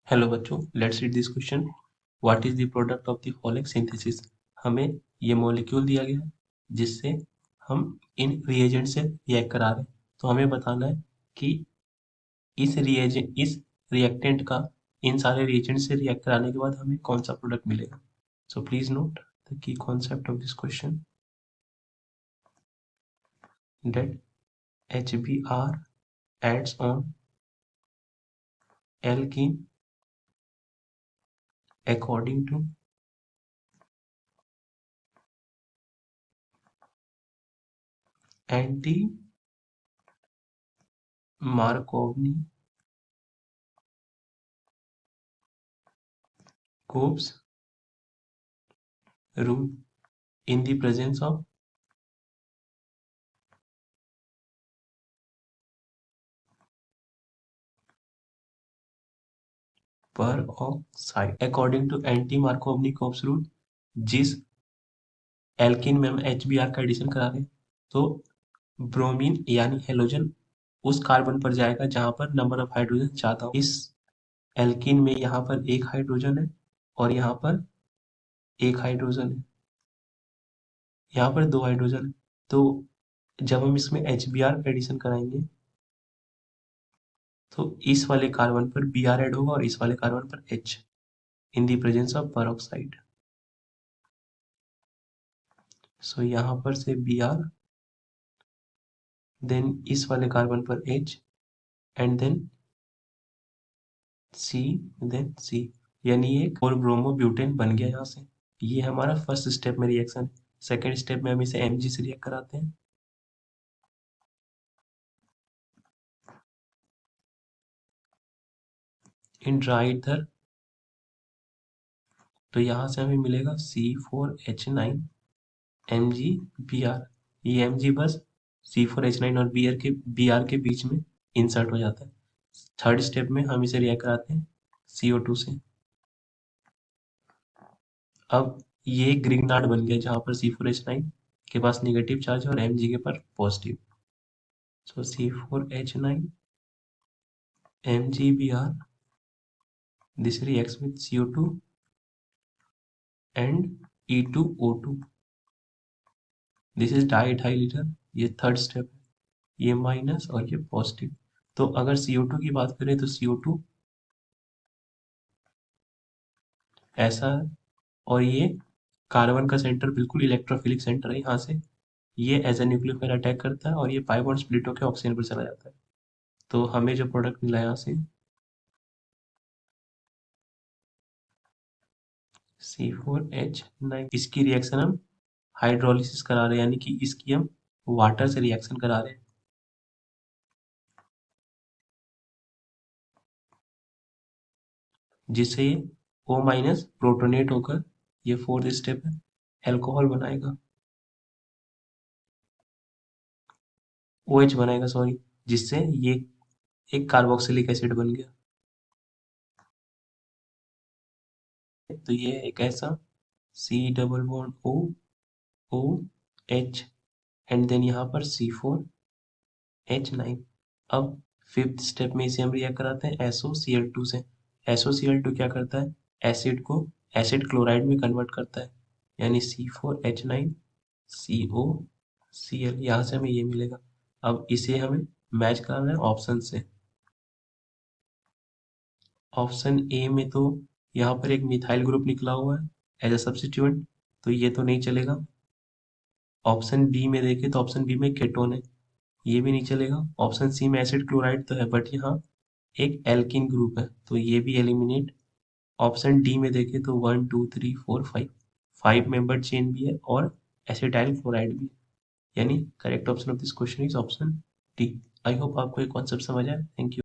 Hello बच्चों, let's read this question. What is the product of the following synthesis. हमें ये molecule दिया गया है जिससे हम इन रिएजेंट से रिएक्ट करा रहे हैं। तो हमें बताना है कि इस रिएक्टेंट का इन सारे रिएजेंट से रिएक्ट कराने के बाद हमें कौन सा प्रोडक्ट मिलेगा। So please note the key concept of this question that HBr adds on alkene according to anti-Markovny Cope's rule in the presence of peroxide according to anti-Markovnikov rule। जिस alkene में हम HBr का addition करा रहे हैं तो bromine यानी halogen उस कार्बन पर जाएगा जहां पर नंबर ऑफ हाइड्रोजन ज्यादा हो। इस एल्किन में यहाँ पर एक हाइड्रोजन है और यहाँ पर एक हाइड्रोजन है, यहाँ पर दो हाइड्रोजन है। तो जब हम इसमें HBr का एडिशन कराएंगे तो इस वाले कार्बन पर Br ऐड होगा और इस वाले कार्बन पर H in the presence of peroxide. So यहाँ पर से Br, देन इस वाले कार्बन पर H and then C, then C, यानी एक और ब्रोमोब्यूटेन बन गया यहाँ से। ये हमारा फर्स्ट स्टेप में रिएक्शन। सेकेंड स्टेप में हम इसे Mg से रिएक्ट कराते हैं। इन ड्राई ईथर तो यहाँ से हमें मिलेगा C4H9 MgBr। ये Mg बस C4H9 और Br के बीच में इंसर्ट हो जाता है। थर्ड स्टेप में हम इसे रिएक्ट कराते हैं CO2 से। अब ये ग्रिग्नार्ड बन गया जहाँ पर C4H9 के पास नेगेटिव चार्ज और Mg के पर positive. So C4H9 MgBr, this reacts with CO2 and E2O2। This is dilute. ये थर्ड स्टेप है, ये माइनस और ये पॉजिटिव। तो अगर CO2 की बात करें तो CO2 ऐसा है और ये कार्बन का सेंटर बिल्कुल इलेक्ट्रोफिलिक सेंटर है। यहाँ से ये एज ए न्यूक्लियोफाइल अटैक करता है और ये पाई बॉन्ड स्प्लिट होकर ऑक्सीजन पर चला जाता है। तो हमें जो प्रोडक्ट मिला यहाँ से C4H9, इसकी रिएक्शन हम हाइड्रोलिसिस करा रहे हैं, यानी कि इसकी हम वाटर से रिएक्शन करा रहे हैं। जिससे ये O माइनस प्रोटोनेट होकर ये फोर्थ स्टेप है एल्कोहल बनाएगा, OH बनाएगा सॉरी, जिससे ये एक कार्बोक्सिलिक एसिड बन गया। तो ये एक ऐसा C double bond O O H and then यहाँ पर C4H9। अब फिफ्थ स्टेप में इसे हम रिएक्ट कराते हैं SOCl2 से। SOCl2 क्या करता है, एसिड को एसिड क्लोराइड में कन्वर्ट करता है, यानी C4H9 COCl। यहाँ से हमें ये मिलेगा। अब इसे हमें मैच कराना है ऑप्शन से। ऑप्शन ए में तो यहाँ पर एक मिथाइल ग्रुप निकला हुआ है एज अ सब्स्टिट्यूएंट, तो ये तो नहीं चलेगा। ऑप्शन बी में देखें तो ऑप्शन बी में केटोन है, ये भी नहीं चलेगा। ऑप्शन सी में एसिड क्लोराइड तो है बट यहाँ एक एल्किन ग्रुप है, तो ये भी एलिमिनेट। ऑप्शन डी में देखें तो 1 2 3 4 5 5 मेंबर चेन भी है और एसिटाइल क्लोराइड भी है, यानी correct option of this question is option D. I hope आपको ये कॉन्सेप्ट समझ आया। Thank you.